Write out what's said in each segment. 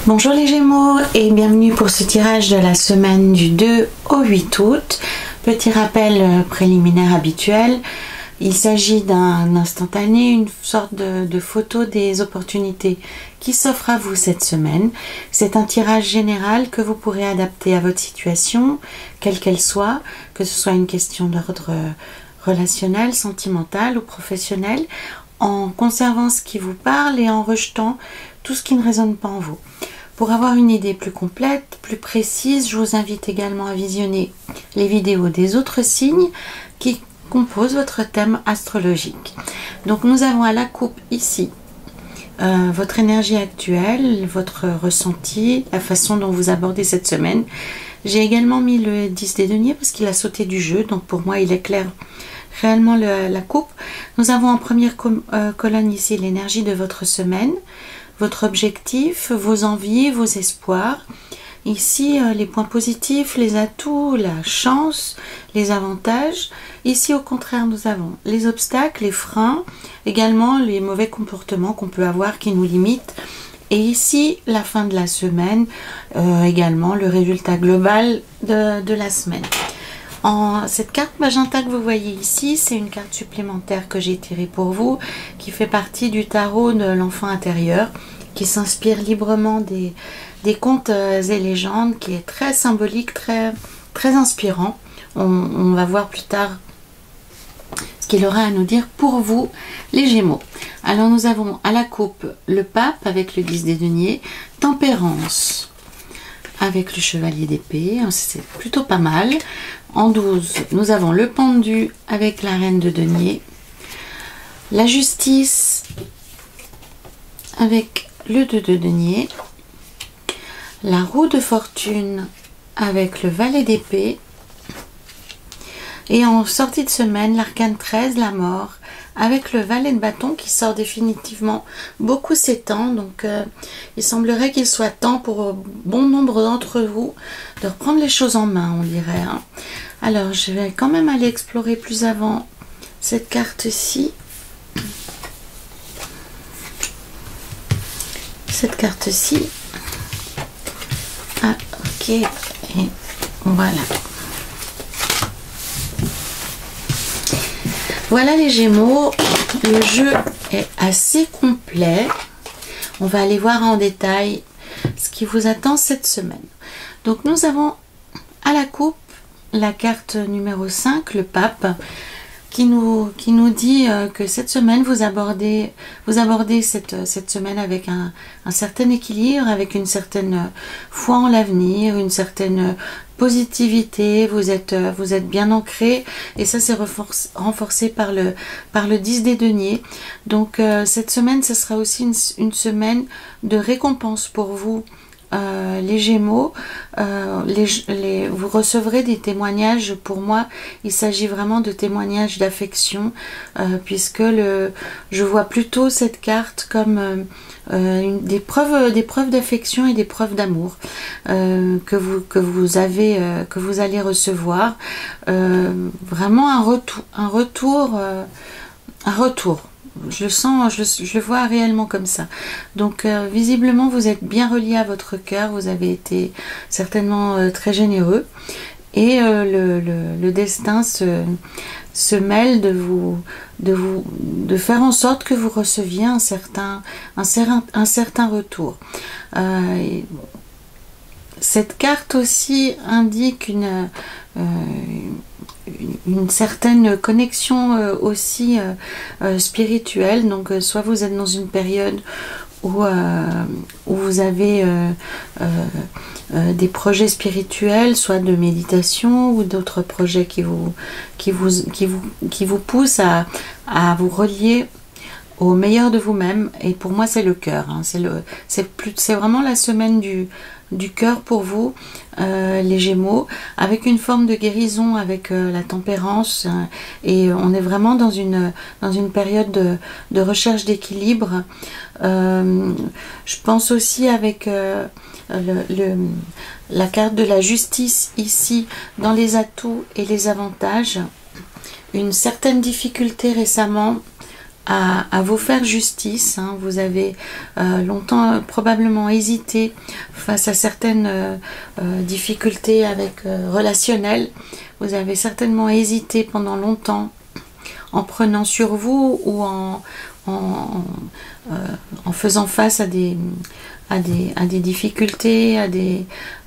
Bonjour les Gémeaux et bienvenue pour ce tirage de la semaine du 2 au 8 août. Petit rappel préliminaire habituel, il s'agit d'un instantané, une sorte de photo des opportunités qui s'offrent à vous cette semaine. C'est un tirage général que vous pourrez adapter à votre situation, quelle qu'elle soit, que ce soit une question d'ordre relationnel, sentimental ou professionnel, en conservant ce qui vous parle et en rejetant tout ce qui ne résonne pas en vous. Pour avoir une idée plus complète, plus précise, je vous invite également à visionner les vidéos des autres signes qui composent votre thème astrologique. Donc nous avons à la coupe ici votre énergie actuelle, votre ressenti, la façon dont vous abordez cette semaine. J'ai également mis le 10 des deniers parce qu'il a sauté du jeu, donc pour moi il éclaire réellement la coupe. Nous avons en première colonne ici l'énergie de votre semaine, votre objectif, vos envies, vos espoirs. Ici, les points positifs, les atouts, la chance, les avantages. Ici, au contraire, nous avons les obstacles, les freins, également les mauvais comportements qu'on peut avoir qui nous limitent. Et ici, la fin de la semaine, également le résultat global de la semaine. Cette carte magenta que vous voyez ici, c'est une carte supplémentaire que j'ai tirée pour vous, qui fait partie du tarot de l'enfant intérieur, qui s'inspire librement des contes et légendes, qui est très symbolique, très inspirant. On va voir plus tard ce qu'il aura à nous dire pour vous, les Gémeaux. Alors nous avons à la coupe le pape avec le 10 des deniers, tempérance avec le chevalier d'épée, c'est plutôt pas mal. En 12, nous avons le pendu avec la reine de denier, la justice avec le 2 de denier, la roue de fortune avec le valet d'épée, et en sortie de semaine, l'arcane 13, la mort, avec le valet de bâton qui sort définitivement beaucoup ses temps. Donc il semblerait qu'il soit temps pour bon nombre d'entre vous de reprendre les choses en main, on dirait. Alors je vais quand même aller explorer plus avant cette carte-ci. Cette carte-ci. Ah, ok. Et voilà. Voilà les Gémeaux, le jeu est assez complet. On va aller voir en détail ce qui vous attend cette semaine. Donc nous avons à la coupe la carte numéro 5, le pape, qui nous dit que cette semaine vous abordez cette semaine avec un certain équilibre, avec une certaine foi en l'avenir, une certaine positivité, vous êtes bien ancré, et ça c'est renforcé par le 10 des deniers. Donc cette semaine, ce sera aussi une semaine de récompense pour vous, les Gémeaux. Vous recevrez des témoignages. Pour moi, il s'agit vraiment de témoignages d'affection, puisque je vois plutôt cette carte comme des preuves d'affection et des preuves d'amour que vous allez recevoir. Vraiment un retour. Je le sens, je le vois réellement comme ça. Donc visiblement vous êtes bien relié à votre cœur, vous avez été certainement très généreux, et le destin se mêle de faire en sorte que vous receviez un certain retour. Cette carte aussi indique une certaine connexion aussi spirituelle. Donc soit vous êtes dans une période où vous avez des projets spirituels, soit de méditation, ou d'autres projets qui vous poussent à vous relier au meilleur de vous-même. Et pour moi c'est le cœur, c'est vraiment la semaine du cœur pour vous, les Gémeaux, avec une forme de guérison avec la tempérance, et on est vraiment dans une période de recherche d'équilibre. Je pense aussi avec la carte de la justice ici, dans les atouts et les avantages, une certaine difficulté récemment à vous faire justice. Hein. Vous avez longtemps probablement hésité face à certaines difficultés avec relationnelles. Vous avez certainement hésité pendant longtemps en prenant sur vous ou en faisant face à des difficultés,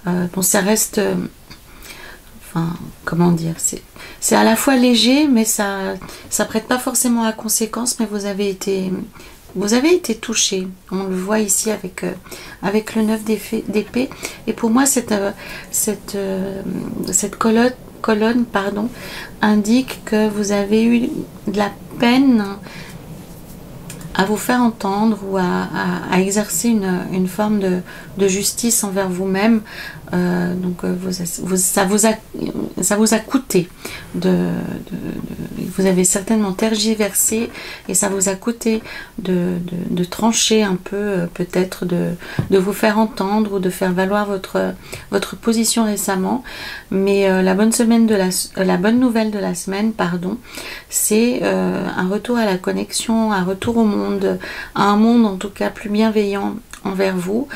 bon, ça reste, enfin, comment dire, c'est à la fois léger, mais ça prête pas forcément à conséquence, mais vous avez été touché. On le voit ici avec le 9 d'épée. Et pour moi, cette colonne, pardon, indique que vous avez eu de la peine à vous faire entendre ou à exercer une forme de justice envers vous-même. Donc ça vous a coûté vous avez certainement tergiversé et ça vous a coûté de trancher un peu, peut-être de vous faire entendre ou de faire valoir votre position récemment. Mais la bonne nouvelle de la semaine, pardon, c'est un retour à la connexion, un retour au monde, à un monde en tout cas plus bienveillant envers vous.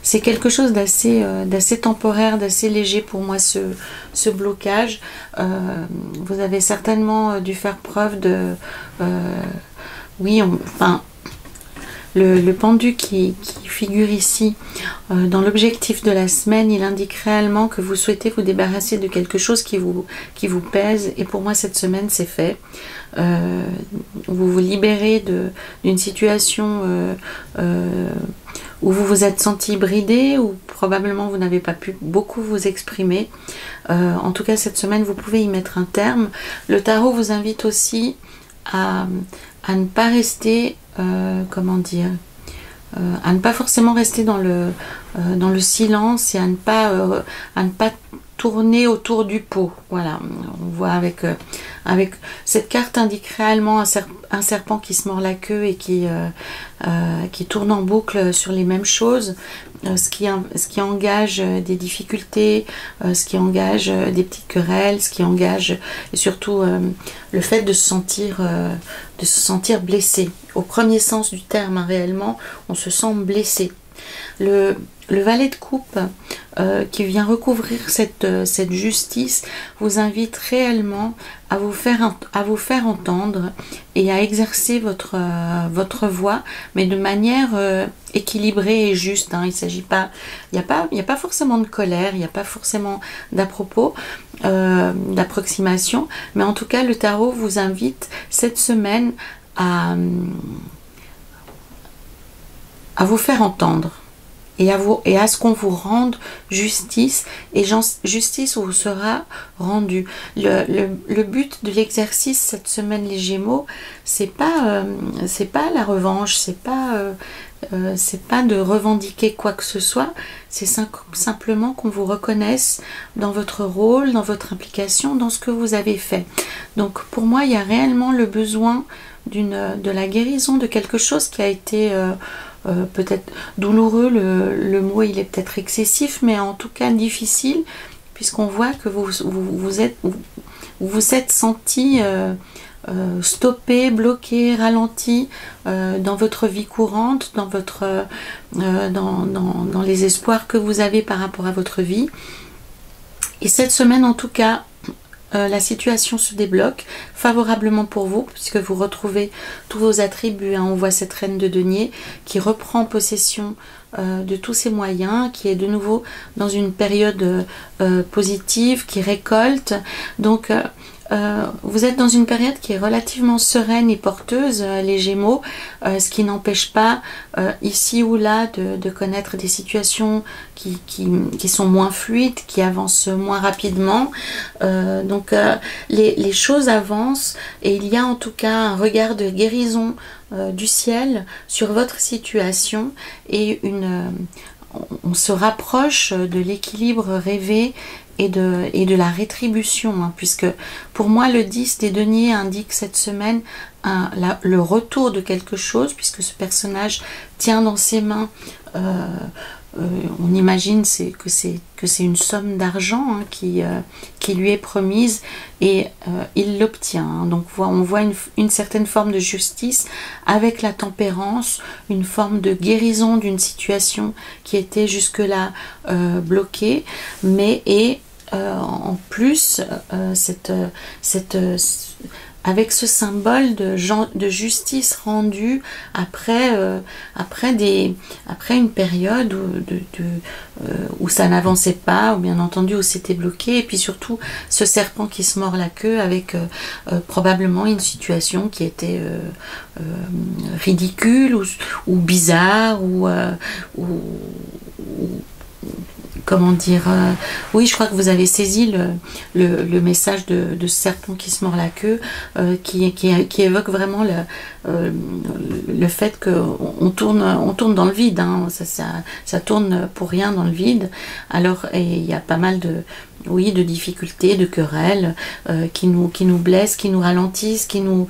C'est quelque chose d'assez temporaire, d'assez léger pour moi, ce blocage. Vous avez certainement dû faire preuve de... Le pendu qui figure ici dans l'objectif de la semaine, il indique réellement que vous souhaitez vous débarrasser de quelque chose qui vous pèse, et pour moi cette semaine c'est fait. Vous vous libérez d'une situation où vous vous êtes senti bridé, ou probablement vous n'avez pas pu beaucoup vous exprimer. En tout cas cette semaine vous pouvez y mettre un terme. Le tarot vous invite aussi à ne pas rester, comment dire, à ne pas forcément rester dans le silence, et à ne pas tourner autour du pot. Voilà, on voit avec cette carte indique réellement un serpent qui se mord la queue et qui tourne en boucle sur les mêmes choses, ce qui engage des difficultés, ce qui engage des petites querelles, ce qui engage, et surtout le fait de se sentir blessé. Au premier sens du terme, hein, réellement, on se sent blessé. Le valet de coupe qui vient recouvrir cette justice vous invite réellement à vous faire entendre et à exercer votre voix, mais de manière équilibrée et juste. Hein. Il n'y a pas forcément de colère, il n'y a pas forcément d'approximation, mais en tout cas le tarot vous invite cette semaine à vous faire entendre et à ce qu'on vous rende justice, et justice vous sera rendue. Le but de l'exercice cette semaine, les Gémeaux, c'est pas la revanche, c'est pas de revendiquer quoi que ce soit, c'est simplement qu'on vous reconnaisse dans votre rôle, dans votre implication, dans ce que vous avez fait. Donc pour moi, il y a réellement le besoin de la guérison de quelque chose qui a été peut-être douloureux, le mot il est peut-être excessif, mais en tout cas difficile, puisqu'on voit que vous êtes senti stoppé, bloqué, ralenti dans votre vie courante, dans les espoirs que vous avez par rapport à votre vie. Et cette semaine en tout cas, la situation se débloque favorablement pour vous, puisque vous retrouvez tous vos attributs. Hein. On voit cette reine de denier qui reprend possession de tous ses moyens, qui est de nouveau dans une période positive, qui récolte. Donc vous êtes dans une période qui est relativement sereine et porteuse, les Gémeaux, ce qui n'empêche pas ici ou là de connaître des situations qui sont moins fluides, qui avancent moins rapidement. Donc les choses avancent, et il y a en tout cas un regard de guérison du ciel sur votre situation, et on se rapproche de l'équilibre rêvé et de la rétribution, hein, puisque pour moi le 10 des deniers indique cette semaine le retour de quelque chose, puisque ce personnage tient dans ses mains on imagine que c'est une somme d'argent hein, qui lui est promise et il l'obtient. Hein. Donc on voit une certaine forme de justice avec la tempérance, une forme de guérison d'une situation qui était jusque-là bloquée, mais en plus avec ce symbole de justice rendue après une période où ça n'avançait pas, ou bien entendu où c'était bloqué, et puis surtout ce serpent qui se mord la queue avec probablement une situation qui était ridicule ou bizarre ou comment dire, oui, je crois que vous avez saisi le message de ce serpent qui se mord la queue, qui évoque vraiment le fait qu'on tourne dans le vide, hein. Ça tourne pour rien dans le vide. Alors, il y a pas mal de difficultés, de querelles qui nous blessent, qui nous ralentissent, qui nous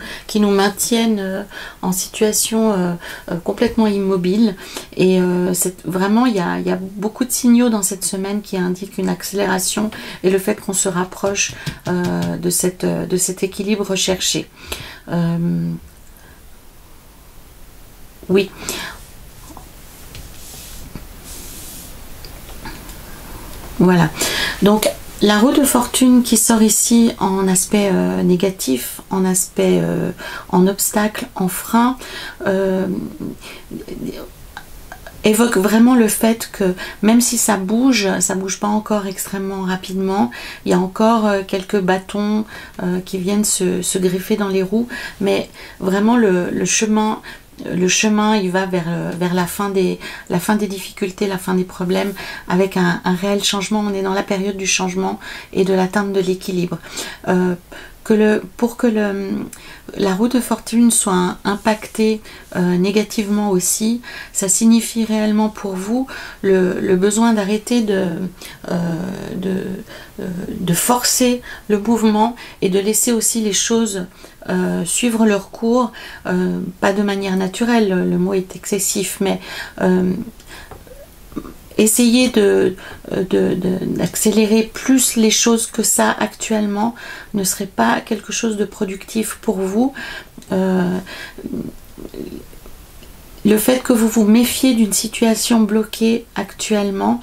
maintiennent en situation complètement immobile. Et vraiment, il y a beaucoup de signaux dans cette semaine qui indiquent une accélération et le fait qu'on se rapproche de cet équilibre recherché. Oui. Voilà. Donc, la roue de fortune qui sort ici en aspect négatif, en aspect en obstacle, en frein, évoque vraiment le fait que même si ça bouge pas encore extrêmement rapidement, il y a encore quelques bâtons qui viennent se greffer dans les roues, mais vraiment le chemin il va vers la fin des difficultés, la fin des problèmes, avec un réel changement. On est dans la période du changement et de l'atteinte de l'équilibre. Pour que la roue de fortune soit impactée négativement aussi, ça signifie réellement pour vous le besoin d'arrêter de forcer le mouvement et de laisser aussi les choses suivre leur cours, pas de manière naturelle, le mot est excessif, mais essayez d'accélérer plus les choses que ça actuellement ne serait pas quelque chose de productif pour vous. Le fait que vous vous méfiez d'une situation bloquée actuellement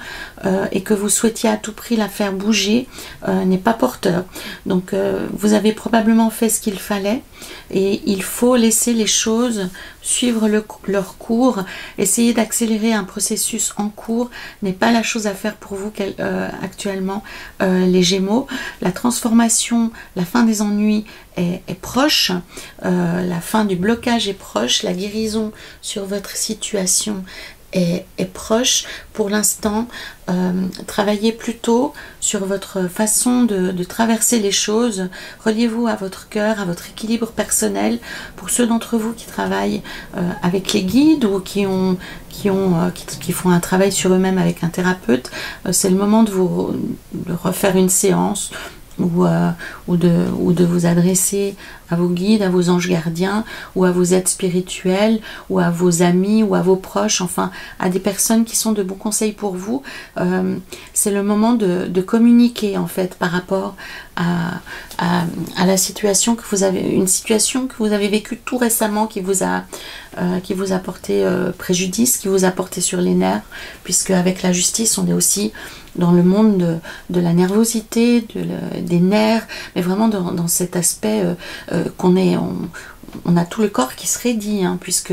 et que vous souhaitiez à tout prix la faire bouger n'est pas porteur. Donc vous avez probablement fait ce qu'il fallait et il faut laisser les choses suivre leur cours. Essayer d'accélérer un processus en cours n'est pas la chose à faire pour vous actuellement, les Gémeaux. La transformation, la fin des ennuis est proche, la fin du blocage est proche, la guérison sur votre situation est proche. Pour l'instant, travaillez plutôt sur votre façon de traverser les choses. Reliez-vous à votre cœur, à votre équilibre personnel. Pour ceux d'entre vous qui travaillent avec les guides ou qui font un travail sur eux-mêmes avec un thérapeute, c'est le moment de refaire une séance ou de vous adresser à vos guides, à vos anges gardiens, ou à vos aides spirituelles, ou à vos amis, ou à vos proches, enfin à des personnes qui sont de bons conseils pour vous. C'est le moment de communiquer en fait par rapport à la situation que vous avez, une situation que vous avez vécue tout récemment qui vous a porté préjudice, qui vous a porté sur les nerfs, puisque avec la justice on est aussi dans le monde de la nervosité, des nerfs, mais vraiment dans cet aspect on a tout le corps qui se raidit, hein, puisque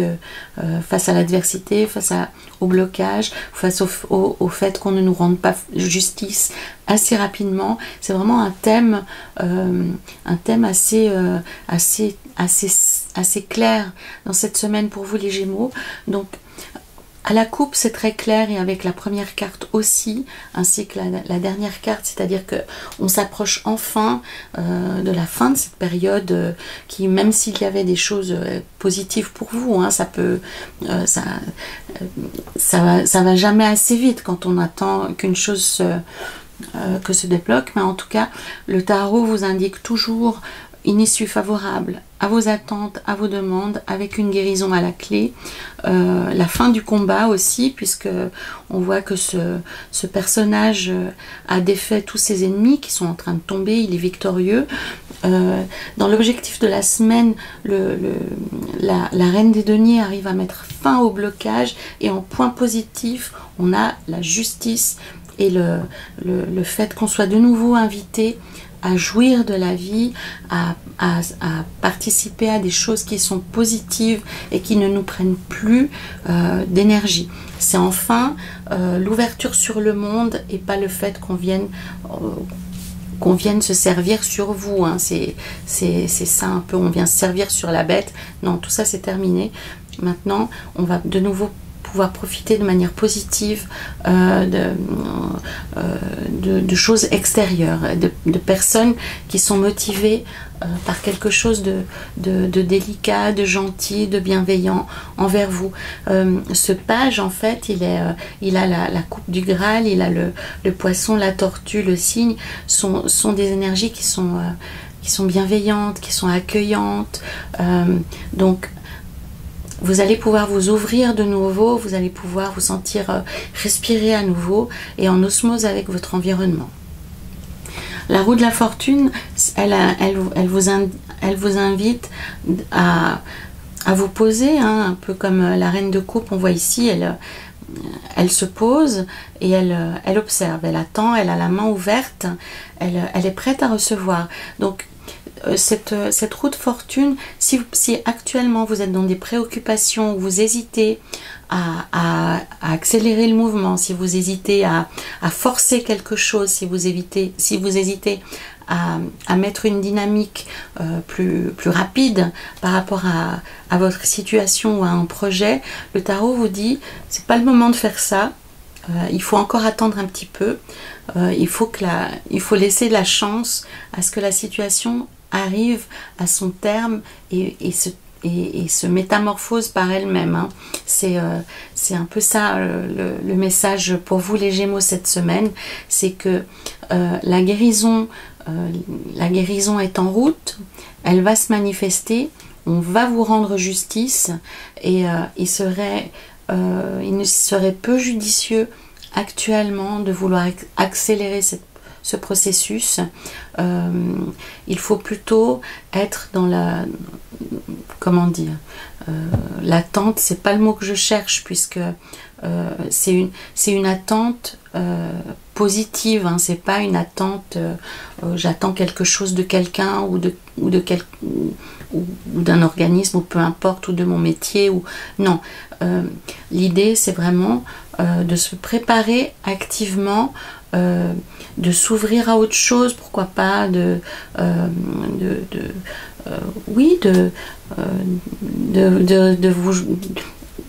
face à l'adversité, face au blocage, face au fait qu'on ne nous rende pas justice assez rapidement, c'est vraiment un thème assez clair dans cette semaine pour vous les Gémeaux. Donc à la coupe, c'est très clair, et avec la première carte aussi, ainsi que la dernière carte, c'est-à-dire que on s'approche enfin de la fin de cette période qui, même s'il y avait des choses positives pour vous, hein, ça va jamais assez vite quand on attend qu'une chose que se débloque, mais en tout cas, le tarot vous indique toujours une issue favorable à vos attentes, à vos demandes, avec une guérison à la clé, la fin du combat aussi, puisque on voit que ce personnage a défait tous ses ennemis qui sont en train de tomber, il est victorieux. Dans l'objectif de la semaine, la reine des deniers arrive à mettre fin au blocage, et en point positif, on a la justice et le fait qu'on soit de nouveau invité à jouir de la vie, à participer à des choses qui sont positives et qui ne nous prennent plus d'énergie. C'est enfin l'ouverture sur le monde, et pas le fait qu'on vienne se servir sur vous, hein. C'est ça un peu, on vient se servir sur la bête. Non, tout ça c'est terminé. Maintenant, on va de nouveau pouvoir profiter de manière positive de choses extérieures, de personnes qui sont motivées par quelque chose de délicat, de gentil, de bienveillant envers vous. Ce page, en fait, il a la coupe du Graal, il a le poisson, la tortue, le cygne, sont des énergies qui sont bienveillantes, qui sont accueillantes. Donc, vous allez pouvoir vous ouvrir de nouveau, vous allez pouvoir vous sentir respirer à nouveau et en osmose avec votre environnement. La roue de la fortune, elle vous invite à vous poser, hein, un peu comme la reine de coupe, on voit ici, elle se pose et elle observe, elle attend, elle a la main ouverte, elle est prête à recevoir. Donc, cette roue de fortune, si actuellement vous êtes dans des préoccupations, vous hésitez à accélérer le mouvement, si vous hésitez à forcer quelque chose, si vous hésitez à mettre une dynamique plus rapide par rapport à votre situation ou à un projet, le tarot vous dit c'est pas le moment de faire ça. Il faut encore attendre un petit peu. Il faut laisser de la chance à ce que la situation arrive à son terme et se métamorphose par elle-même, hein. C'est un peu ça le message pour vous les Gémeaux cette semaine, c'est que la guérison est en route, elle va se manifester, on va vous rendre justice, et il ne serait peu judicieux actuellement de vouloir accélérer ce processus. Il faut plutôt être dans l'attente, c'est pas le mot que je cherche, puisque c'est une attente positive, hein. C'est pas une attente j'attends quelque chose de quelqu'un ou d'un organisme, ou peu importe, ou de mon métier, ou non. L'idée c'est vraiment de se préparer activement, de s'ouvrir à autre chose, pourquoi pas de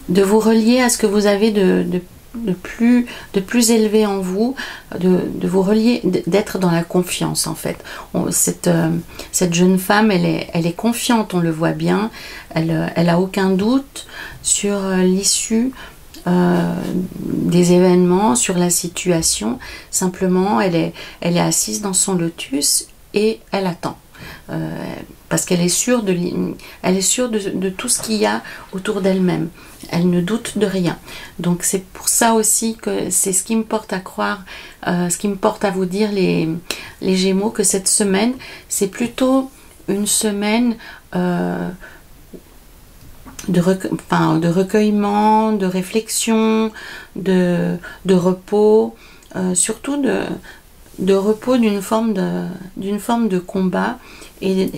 vous relier à ce que vous avez de plus élevé en vous, de vous relier, d'être dans la confiance, en fait. Cette jeune femme, elle est confiante, on le voit bien, elle a aucun doute sur l'issue des événements, sur la situation. Simplement, elle est assise dans son lotus et elle attend. Parce qu'elle est sûre de tout ce qu'il y a autour d'elle-même. Elle ne doute de rien. Donc c'est pour ça aussi que c'est ce qui me porte à croire, ce qui me porte à vous dire les Gémeaux, que cette semaine, c'est plutôt une semaine de recueillement, de réflexion, de repos, surtout de repos d'une forme de combat, et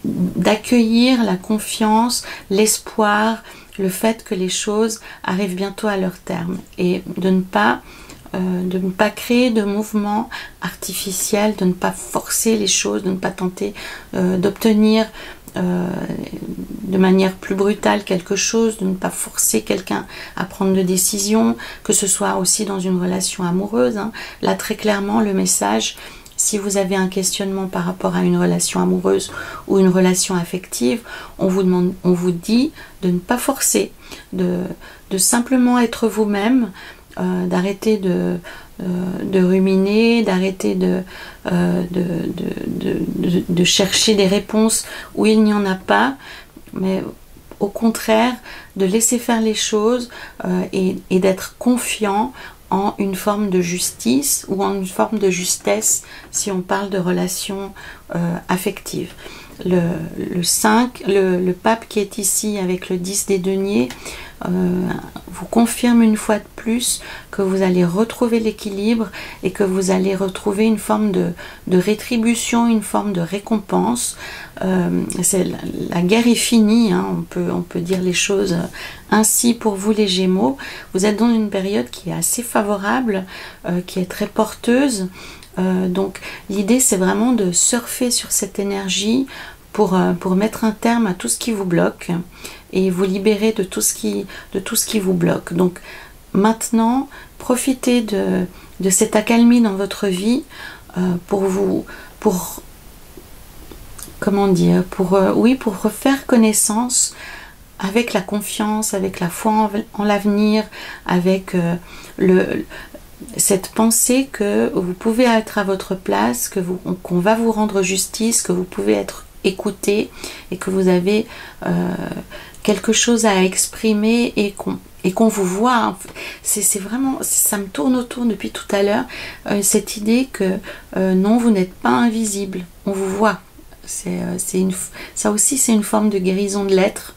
d'accueillir la confiance, l'espoir, le fait que les choses arrivent bientôt à leur terme, et de ne pas créer de mouvements artificiels, de ne pas forcer les choses, de ne pas tenter d'obtenir de manière plus brutale quelque chose, de ne pas forcer quelqu'un à prendre de décisions, que ce soit aussi dans une relation amoureuse, hein. Là, très clairement, le message, si vous avez un questionnement par rapport à une relation amoureuse ou une relation affective, on vous dit de ne pas forcer, de simplement être vous-même, d'arrêter de ruminer, d'arrêter de chercher des réponses où il n'y en a pas, mais au contraire de laisser faire les choses et d'être confiant en une forme de justice ou en une forme de justesse si on parle de relations affectives. Le 5, le pape qui est ici avec le 10 des deniers vous confirme une fois de plus que vous allez retrouver l'équilibre et que vous allez retrouver une forme de rétribution, une forme de récompense. La guerre est finie, hein, on peut dire les choses ainsi pour vous les Gémeaux. Vous êtes dans une période qui est assez favorable, qui est très porteuse. Donc l'idée c'est vraiment de surfer sur cette énergie pour mettre un terme à tout ce qui vous bloque et vous libérer de tout ce qui vous bloque. Donc maintenant, profitez de cette accalmie dans votre vie pour refaire connaissance avec la confiance, avec la foi en l'avenir, avec cette pensée que vous pouvez être à votre place, qu'on va vous rendre justice, que vous pouvez être écouté et que vous avez quelque chose à exprimer et qu'on vous voit. C'est vraiment, ça me tourne autour depuis tout à l'heure, cette idée que non, vous n'êtes pas invisible, on vous voit. Ça aussi c'est une forme de guérison de l'être.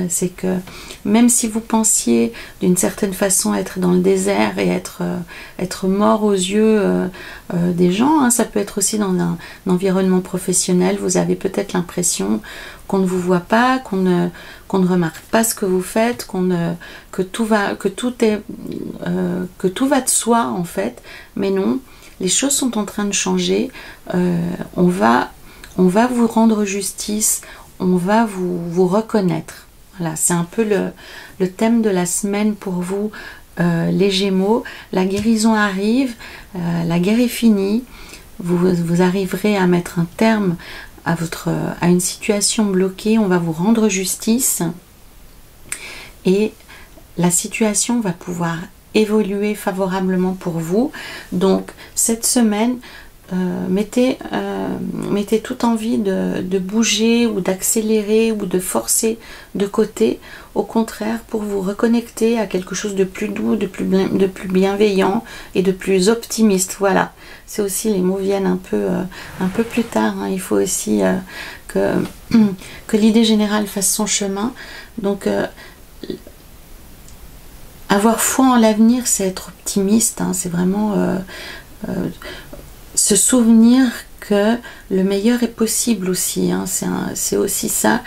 C'est que même si vous pensiez d'une certaine façon être dans le désert et être mort aux yeux des gens, hein, ça peut être aussi dans un environnement professionnel, vous avez peut-être l'impression qu'on ne vous voit pas, qu'on ne remarque pas ce que vous faites, que tout va de soi en fait, mais non, les choses sont en train de changer. On va vous rendre justice, on va vous reconnaître. Voilà, c'est un peu le thème de la semaine pour vous, les Gémeaux. La guérison arrive, la guerre est finie, vous arriverez à mettre un terme à une situation bloquée, on va vous rendre justice et la situation va pouvoir évoluer favorablement pour vous. Donc cette semaine, mettez toute envie de bouger ou d'accélérer ou de forcer de côté, au contraire pour vous reconnecter à quelque chose de plus doux, de plus bienveillant et de plus optimiste. Voilà, c'est aussi, les mots viennent un peu plus tard, hein. Il faut aussi que l'idée générale fasse son chemin. Donc avoir foi en l'avenir, c'est être optimiste, hein. C'est vraiment se souvenir que le meilleur est possible aussi, hein. C'est aussi ça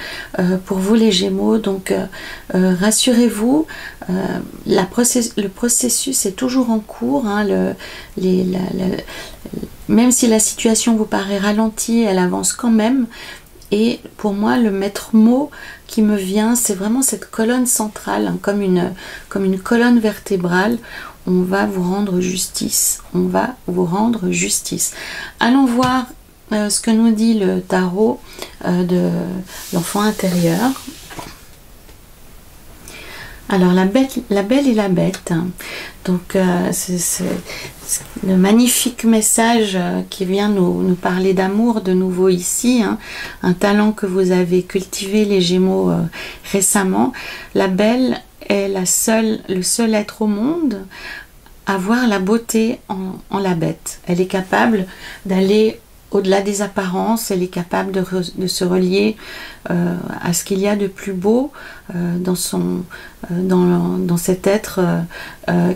pour vous les Gémeaux. Donc rassurez-vous, le processus est toujours en cours, hein. Même si la situation vous paraît ralentie, elle avance quand même. Et pour moi, le maître mot qui me vient, c'est vraiment cette colonne centrale, hein, comme une colonne vertébrale. On va vous rendre justice, on va vous rendre justice. Allons voir ce que nous dit le tarot de l'enfant intérieur. Alors la belle et la bête, donc c'est le magnifique message qui vient nous parler d'amour de nouveau ici, hein, un talent que vous avez cultivé les Gémeaux récemment. La belle est le seul être au monde à voir la beauté en la bête. Elle est capable d'aller au-delà des apparences, elle est capable de se relier à ce qu'il y a de plus beau dans cet être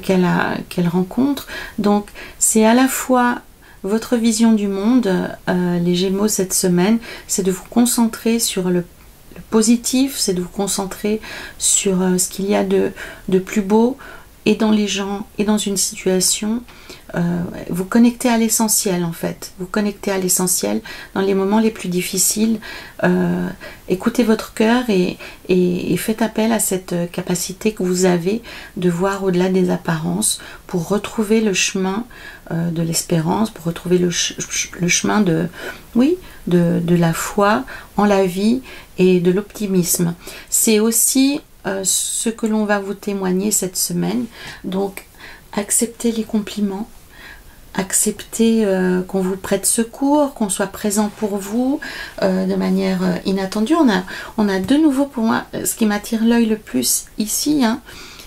qu'elle rencontre. Donc c'est à la fois votre vision du monde, les Gémeaux cette semaine, c'est de vous concentrer sur le positif, c'est de vous concentrer sur ce qu'il y a de plus beau et dans les gens et dans une situation. Vous connectez à l'essentiel en fait, vous connectez à l'essentiel dans les moments les plus difficiles. Écoutez votre cœur et faites appel à cette capacité que vous avez de voir au-delà des apparences pour retrouver le chemin de l'espérance, pour retrouver le chemin de la foi en la vie et de l'optimisme. C'est aussi ce que l'on va vous témoigner cette semaine. Donc acceptez les compliments, acceptez qu'on vous prête secours, qu'on soit présent pour vous de manière inattendue. On a de nouveau, pour moi, ce qui m'attire l'œil le plus ici, hein,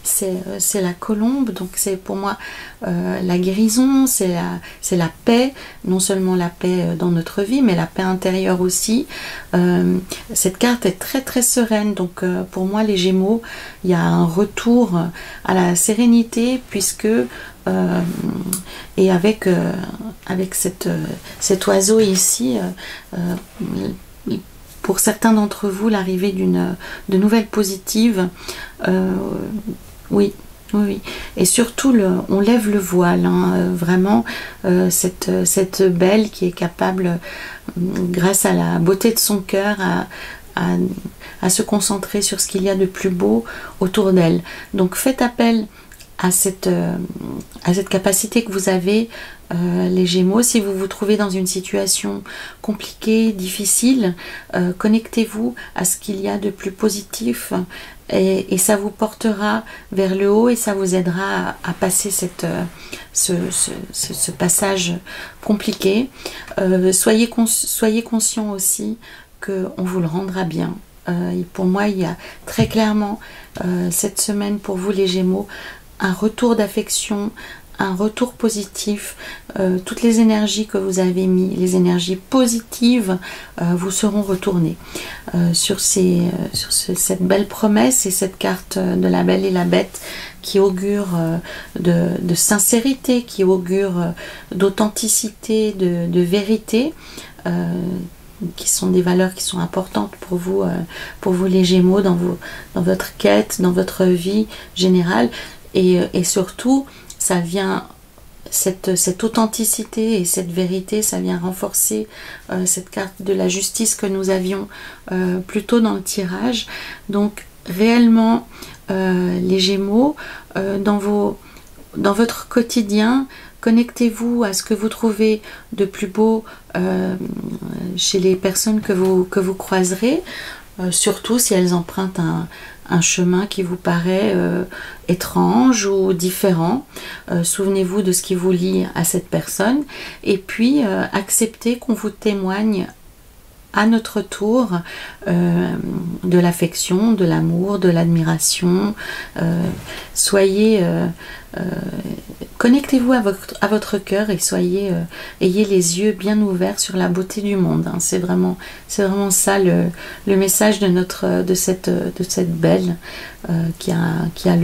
c'est la colombe. Donc c'est pour moi la guérison, c'est la paix, non seulement la paix dans notre vie, mais la paix intérieure aussi. Cette carte est très très sereine, donc pour moi les Gémeaux, il y a un retour à la sérénité, puisque et avec cet oiseau ici, pour certains d'entre vous, l'arrivée de nouvelles positives, oui, oui, et surtout on lève le voile, hein, vraiment, cette belle qui est capable, grâce à la beauté de son cœur, à se concentrer sur ce qu'il y a de plus beau autour d'elle. Donc faites appel à cette capacité que vous avez, les Gémeaux. Si vous vous trouvez dans une situation compliquée, difficile, connectez-vous à ce qu'il y a de plus positif, et ça vous portera vers le haut, et ça vous aidera à passer ce passage compliqué. Soyez conscient aussi qu'on vous le rendra bien. Pour moi, il y a très clairement cette semaine pour vous les Gémeaux un retour d'affection, un retour positif. Toutes les énergies que vous avez mis, les énergies positives, vous seront retournées sur cette belle promesse, et cette carte de la Belle et la Bête qui augure de sincérité, qui augure d'authenticité, de vérité, qui sont des valeurs qui sont importantes pour vous les Gémeaux, dans votre quête, dans votre vie générale. Et surtout, ça vient, cette authenticité et cette vérité, ça vient renforcer cette carte de la justice que nous avions plus tôt dans le tirage. Donc réellement, les Gémeaux, dans votre quotidien, connectez-vous à ce que vous trouvez de plus beau chez les personnes que vous croiserez, surtout si elles empruntent un chemin qui vous paraît étrange ou différent. Souvenez-vous de ce qui vous lie à cette personne, et puis acceptez qu'on vous témoigne à notre tour de l'affection, de l'amour, de l'admiration. Connectez-vous à votre cœur, et ayez les yeux bien ouverts sur la beauté du monde, hein. C'est vraiment ça le message de cette belle qui a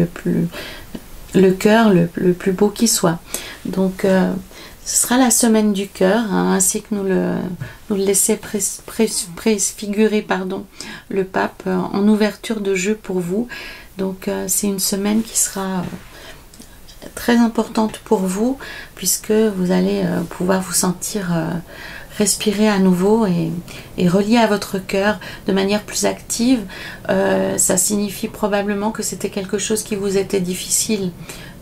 le cœur le plus beau qui soit. Donc ce sera la semaine du cœur, hein, ainsi que nous le laissait préfigurer le pape en ouverture de jeu pour vous. Donc c'est une semaine qui sera très importante pour vous, puisque vous allez pouvoir vous sentir respirer à nouveau et relié à votre cœur de manière plus active. Ça signifie probablement que c'était quelque chose qui vous était difficile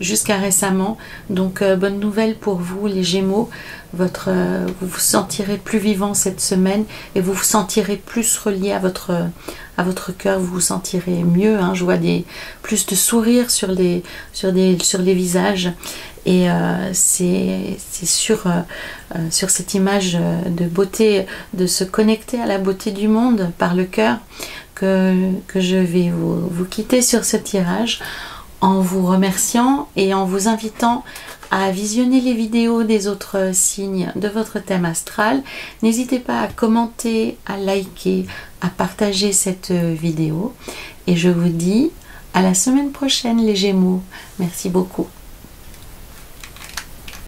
jusqu'à récemment. Donc bonne nouvelle pour vous les Gémeaux, vous vous sentirez plus vivant cette semaine, et vous vous sentirez plus relié à votre cœur, vous vous sentirez mieux, hein. Je vois plus de sourires sur les visages, et c'est sur cette image de beauté, de se connecter à la beauté du monde par le cœur, que je vais vous quitter sur ce tirage, en vous remerciant et en vous invitant à visionner les vidéos des autres signes de votre thème astral. N'hésitez pas à commenter, à liker, à partager cette vidéo, et je vous dis à la semaine prochaine les Gémeaux. Merci beaucoup.